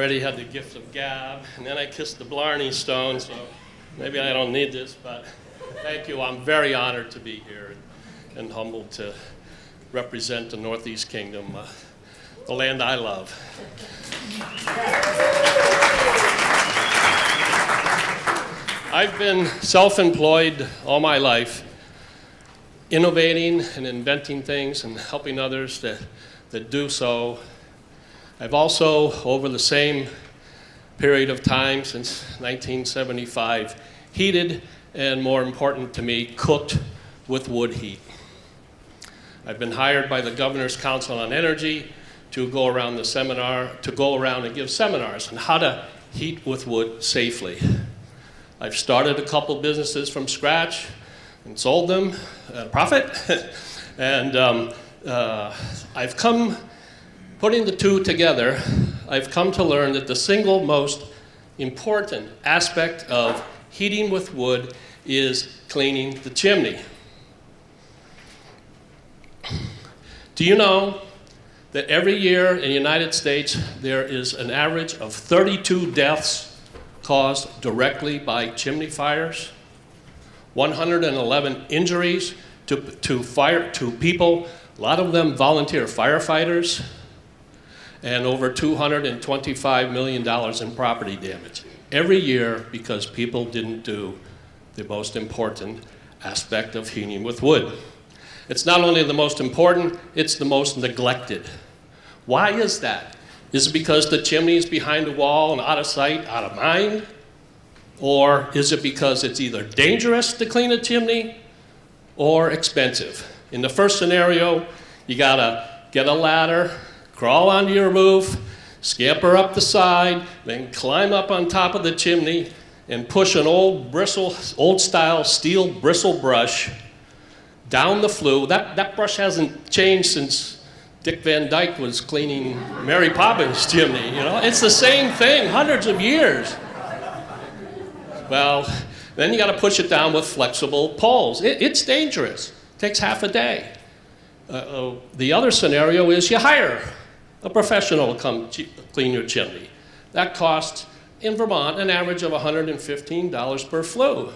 already had the gift of gab, and then I kissed the Blarney Stone, so maybe I don't need this, but thank you. I'm very honored to be here and humbled to represent the Northeast Kingdom, the land I love. I've been self-employed all my life, innovating and inventing things and helping others that do so. I've also, over the same period of time since 1975, heated and, more important to me, cooked with wood heat. I've been hired by the Governor's Council on Energy to go around and give seminars on how to heat with wood safely. I've started a couple businesses from scratch and sold them at a profit. And I've come, putting the two together, I've come to learn that the single most important aspect of heating with wood is cleaning the chimney. Do you know that every year in the United States there is an average of 32 deaths caused directly by chimney fires, 111 injuries to people, a lot of them volunteer firefighters, and over $225 million in property damage every year because people didn't do the most important aspect of heating with wood. It's not only the most important, it's the most neglected. Why is that? Is it because the chimney is behind a wall and out of sight, out of mind? Or is it because it's either dangerous to clean a chimney or expensive? In the first scenario, you gotta get a ladder, crawl onto your roof, scamper up the side, then climb up on top of the chimney and push an old style steel bristle brush down the flue. That brush hasn't changed since Dick Van Dyke was cleaning Mary Poppins' chimney, you know? It's the same thing, hundreds of years. Well, then you gotta push it down with flexible poles. It's dangerous, it takes half a day. The other scenario is you hire a professional to come clean your chimney. That costs, in Vermont, an average of $115 per flue.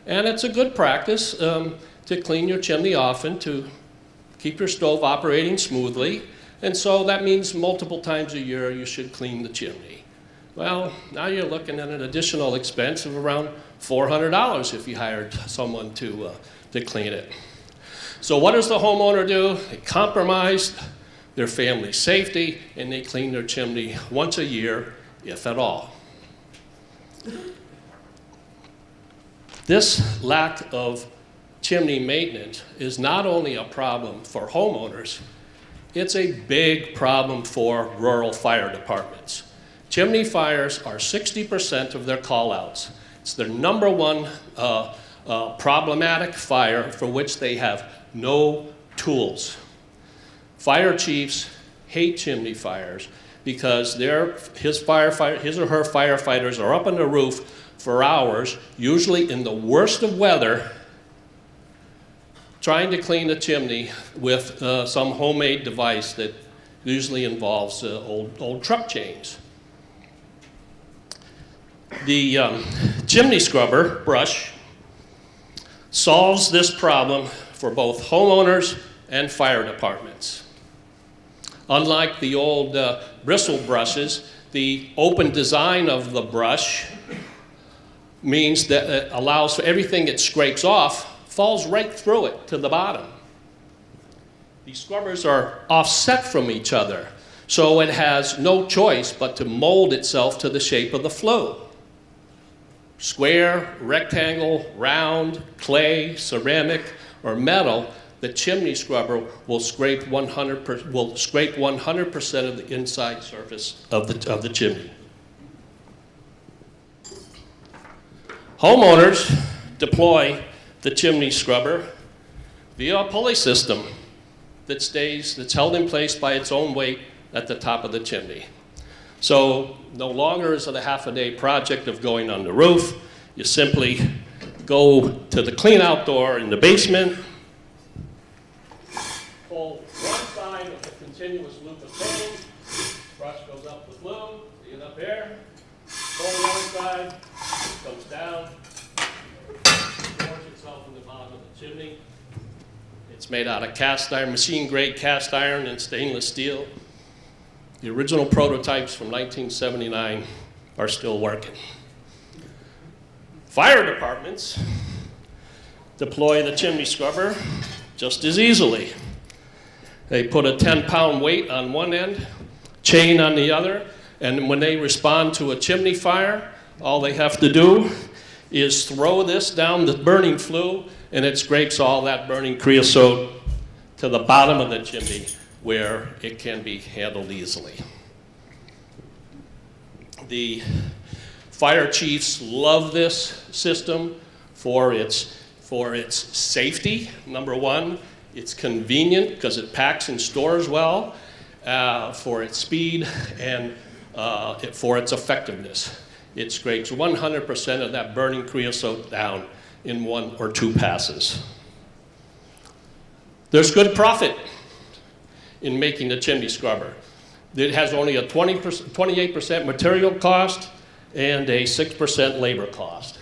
And it's a good practice to clean your chimney often to keep your stove operating smoothly. And so that means multiple times a year you should clean the chimney. Well, now you're looking at an additional expense of around $400 if you hired someone to clean it. So what does the homeowner do? They compromise their family's safety and they clean their chimney once a year, if at all. This lack of chimney maintenance is not only a problem for homeowners, it's a big problem for rural fire departments. Chimney fires are 60% of their call-outs. It's their number one problematic fire for which they have no tools. Fire chiefs hate chimney fires because his or her firefighters are up on the roof for hours, usually in the worst of weather, trying to clean the chimney with some homemade device that usually involves old truck chains. The chimney scrubber brush solves this problem for both homeowners and fire departments. Unlike the old bristle brushes, the open design of the brush means that it allows for everything it scrapes off falls right through it to the bottom. These scrubbers are offset from each other, so it has no choice but to mold itself to the shape of the flue. Square, rectangle, round, clay, ceramic, or metal, the chimney scrubber will scrape 100% of the inside surface of the chimney. Homeowners deploy the chimney scrubber via a pulley system that's held in place by its own weight at the top of the chimney. So no longer is it a half-a-day project of going on the roof. You simply go to the clean-out door in the basement, pull one side of the continuous loop of chain, brush goes up the flue, see it up here, pull the other side, it comes down, stores itself in the bottom of the chimney. It's made out of cast iron, machine-grade cast iron and stainless steel. The original prototypes from 1979 are still working. Fire departments deploy the chimney scrubber just as easily. They put a 10-pound weight on one end, chain on the other, and when they respond to a chimney fire, all they have to do is throw this down the burning flue, and it scrapes all that burning creosote to the bottom of the chimney where it can be handled easily. The fire chiefs love this system for its safety, number one. It's convenient because it packs and stores well, for its speed, and for its effectiveness. It scrapes 100% of that burning creosote down in 1 or 2 passes. There's good profit in making the chimney scrubber. It has only a 28% material cost and a 6% labor cost.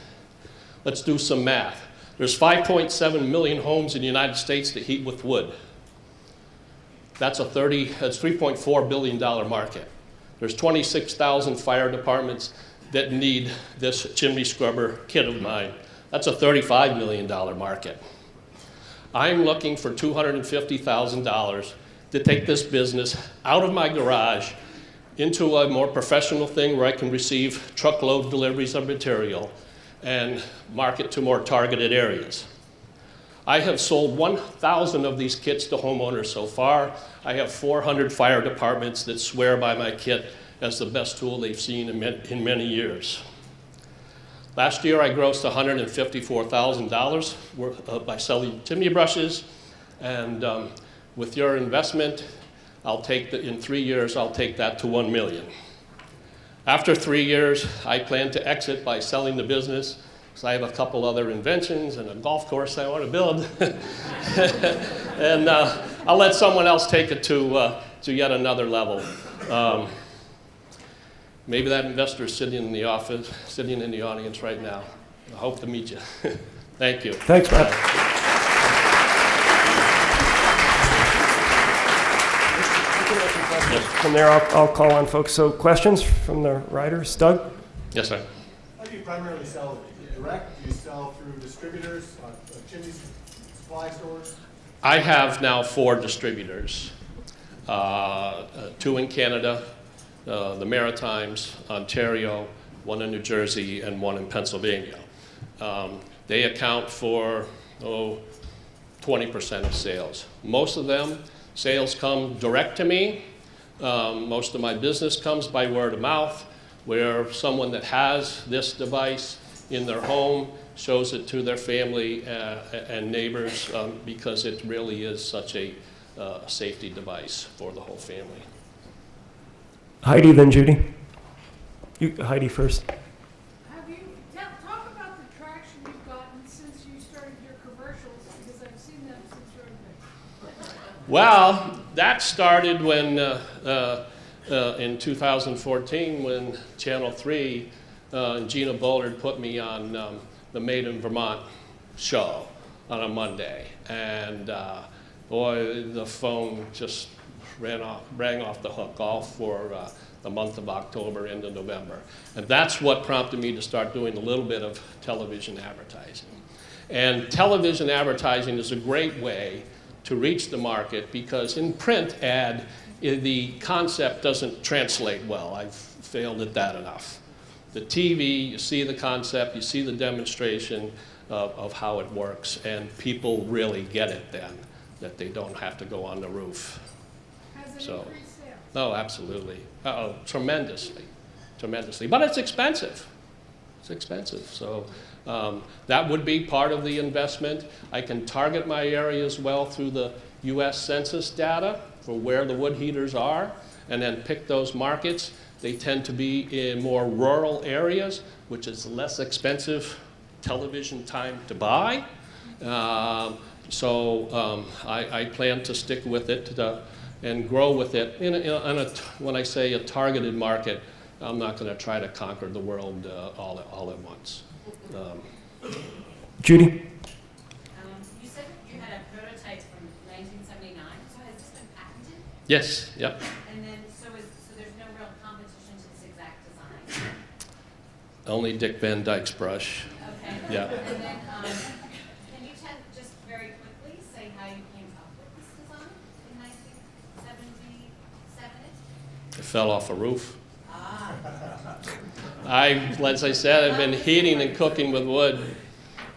Let's do some math. There's 5.7 million homes in the United States that heat with wood. That's $3.4 billion market. There's 26,000 fire departments that need this chimney scrubber kit of mine. That's a $35 million market. I'm looking for $250,000 to take this business out of my garage into a more professional thing where I can receive truckload deliveries of material and market to more targeted areas. I have sold 1,000 of these kits to homeowners so far. I have 400 fire departments that swear by my kit as the best tool they've seen in many years. Last year, I grossed $154,000 by selling chimney brushes, and with your investment, in 3 years, I'll take that to $1 million. After 3 years, I plan to exit by selling the business, because I have a couple other inventions and a golf course I want to build. And I'll let someone else take it to yet another level. Maybe that investor is sitting in the audience right now. I hope to meet you. Thank you. Thanks, Matt. From there, I'll call on folks. So questions from the writers? Doug? Yes, sir. How do you primarily sell it? Is it direct? Do you sell through distributors, chimney supply stores? I have now 4 distributors, 2 in Canada, the Maritimes, Ontario, 1 in New Jersey, and 1 in Pennsylvania. They account for 20% of sales. Most of them, sales come direct to me. Most of my business comes by word of mouth, where someone that has this device in their home shows it to their family and neighbors, because it really is such a safety device for the whole family. Heidi, then Judy. Heidi first. Have you talk about the traction you've gotten since you started your commercials, because I've seen them since you're in there. Well, that started when in 2014 when Channel 3 Gina Bullard put me on the Made in Vermont show on a Monday, and boy, the phone just rang off the hook all for the month of October into November. And that's what prompted me to start doing a little bit of television advertising. And television advertising is a great way to reach the market, because in print ad, the concept doesn't translate well. I've failed at that enough. The TV, you see the concept, you see the demonstration of how it works, and people really get it then, that they don't have to go on the roof. Has it So, increased sales? no, absolutely. Tremendously, tremendously. But it's expensive. It's expensive. So that would be part of the investment. I can target my area as well through the U.S. Census data for where the wood heaters are, and then pick those markets. They tend to be in more rural areas, which is less expensive television time to buy. I plan to stick with it and grow with it. When I say a targeted market, I'm not going to try to conquer the world all at once. Judy? You said you had a prototype from 1979, so has this been patented? Yes, yep. And then, so there's no real competition to this exact design? Only Dick Van Dyke's brush. Okay. Yeah. And then, can you just very quickly say how you came up with this design in 1977? It fell off a roof. Ah. As I said, I've been heating and cooking with wood,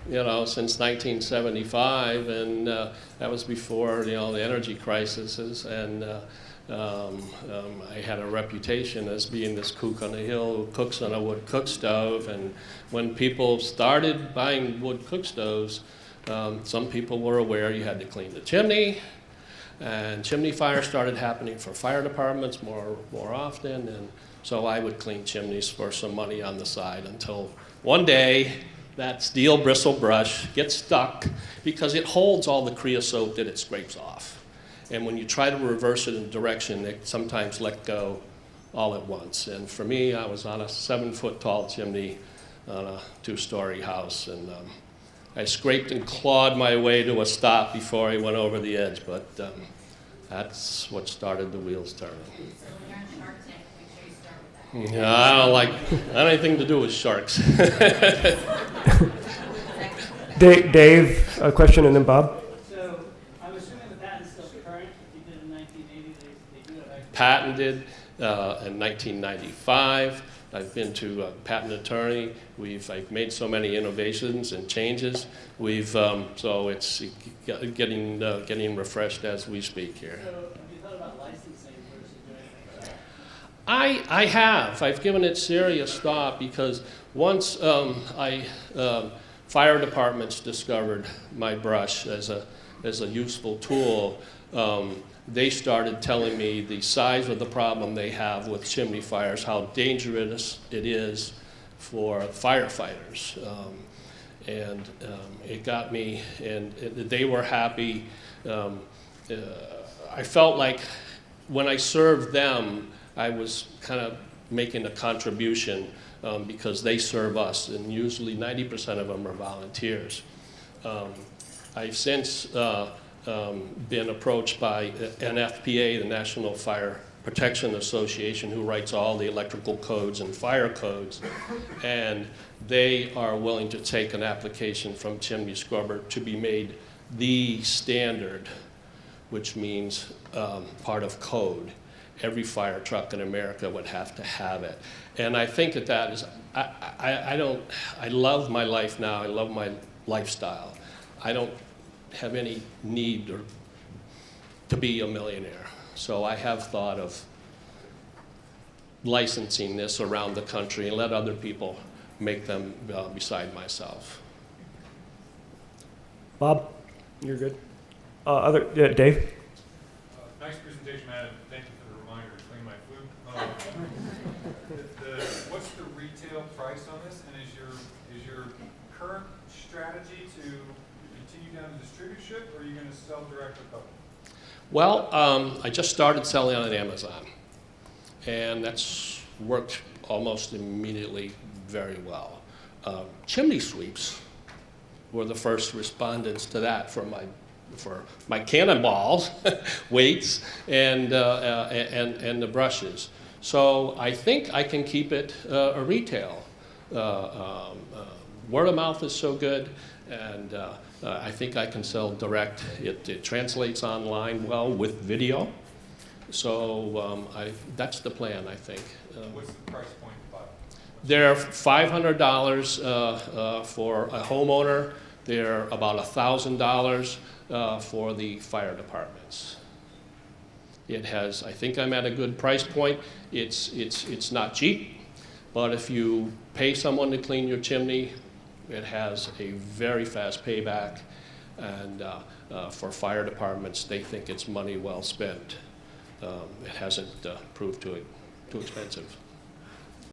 since 1975, and that was before, the energy crises, and I had a reputation as being this kook on the hill who cooks on a wood cook stove, and when people started buying wood cook stoves, some people were aware you had to clean the chimney, and chimney fires started happening for fire departments more often, and so I would clean chimneys for some money on the side until one day that steel bristle brush gets stuck because it holds all the creosote that it scrapes off. And when you try to reverse it in direction, it sometimes let go all at once. And for me, I was on a 7-foot tall chimney on a 2-story house, and I scraped and clawed my way to a stop before I went over the edge, but that's what started the wheels turning. So when you're on Shark Tank, make sure you start with that. Yeah, I don't like anything to do with sharks. Dave, a question, and then Bob. So I'm assuming the patent's still current. If you did it in 1980, they do have extra. Patented in 1995. I've been to a patent attorney. I've made so many innovations and changes. So it's getting refreshed as we speak here. So have you thought about licensing versus doing things like that? I have. I've given it serious thought because once fire departments discovered my brush as a useful tool, they started telling me the size of the problem they have with chimney fires, how dangerous it is for firefighters. It got me, and they were happy. I felt like when I served them, I was kind of making a contribution because they serve us, and usually 90% of them are volunteers. I've since been approached by NFPA, the National Fire Protection Association, who writes all the electrical codes and fire codes, and they are willing to take an application from Chimney Scrubber to be made the standard, which means part of code. Every fire truck in America would have to have it. And I think that is, I love my life now, I love my lifestyle. I don't have any need to be a millionaire. So I have thought of licensing this around the country and let other people make them beside myself. Bob, you're good. Dave? Nice presentation, Matt. Thank you for the reminder to clean my food. What's the retail price on this, and is your current strategy to continue down the distributorship, or are you going to sell direct to public? Well, I just started selling on Amazon, and that's worked almost immediately very well. Chimney sweeps were the first respondents to that for my cannonballs, weights, and the brushes. So I think I can keep it a retail. Word of mouth is so good, and I think I can sell direct. It translates online well with video. So that's the plan, I think. What's the price point to buy? They're $500 for a homeowner. They're about $1,000 for the fire departments. It has, I think I'm at a good price point. It's not cheap, but if you pay someone to clean your chimney, it has a very fast payback, and for fire departments, they think it's money well spent. It hasn't proved too expensive.